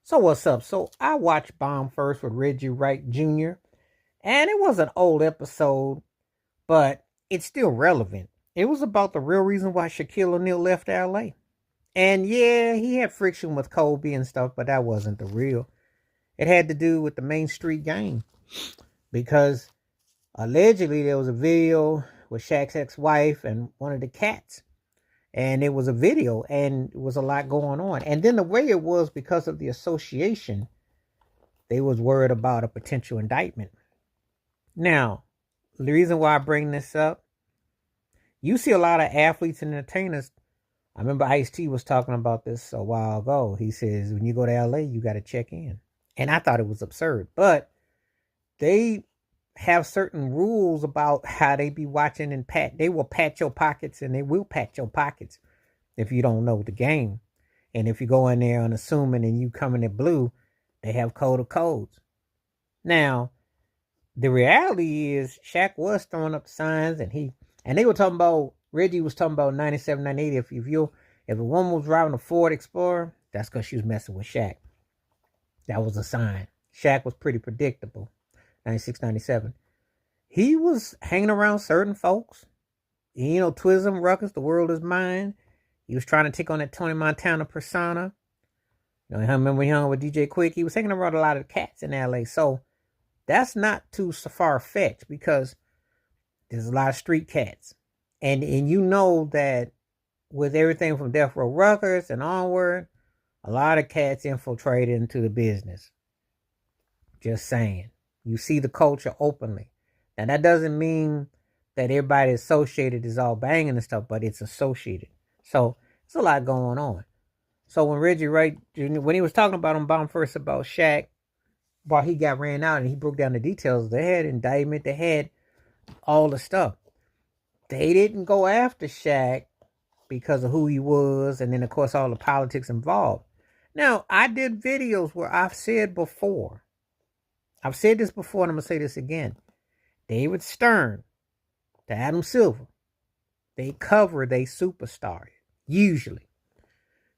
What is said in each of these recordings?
So what's up? So I watched Bomb First with Reggie Wright Jr. and it was an old episode, but it's still relevant. It was about the real reason why Shaquille O'Neal left LA. And yeah, he had friction with Kobe and stuff, but that wasn't the real. It had to do with the Main Street gang because allegedly there was a video with Shaq's ex-wife and one of the cats. And it was a video and it was a lot going on. And then the way it was because of the association, they was worried about a potential indictment. Now, the reason why I bring this up, you see a lot of athletes and entertainers. I remember Ice-T was talking about this a while ago. He says, when you go to LA, you got to check in. And I thought it was absurd. But they have certain rules about how they be watching and pat. They will pat your pockets and they will pat your pockets if you don't know the game. And if you go in there unassuming and you come in at blue, they have code of codes. Now, the reality is Shaq was throwing up signs and they were talking about, Reggie was talking about 97, 98. If a woman was driving a Ford Explorer, that's because she was messing with Shaq. That was a sign. Shaq was pretty predictable. 96, 97. He was hanging around certain folks. Twism, Ruckus, the world is mine. He was trying to take on that Tony Montana persona. I remember he hung with DJ Quick. He was hanging around a lot of cats in LA. So that's not too far-fetched because there's a lot of street cats. And you know that with everything from Death Row Ruckus and onward, a lot of cats infiltrated into the business. Just saying. You see the culture openly. Now, that doesn't mean that everybody associated is all banging and stuff, but it's associated. So, there's a lot going on. So, when Reggie Wright, when he was talking about on Bomb First about Shaq, while he got ran out and he broke down the details, they had indictment, they had all the stuff. They didn't go after Shaq because of who he was, and then, of course, all the politics involved. Now, I did videos where I've said this before, and I'm going to say this again. David Stern to Adam Silver, they cover they superstar, usually.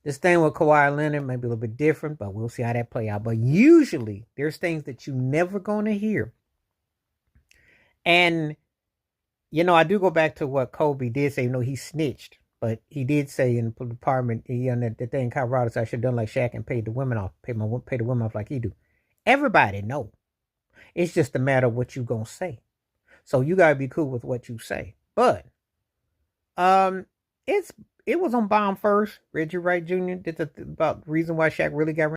This thing with Kawhi Leonard may be a little bit different, but we'll see how that play out. But usually, there's things that you're never going to hear. And, I do go back to what Kobe did say. He snitched. But he did say in the department, the thing Colorado said, I should have done like Shaq and paid the women off, pay the women off like he do. Everybody know. It's just a matter of what you gonna say. So you gotta be cool with what you say. But it was on Bomb First. Reggie Wright Jr. Did about the reason why Shaq really got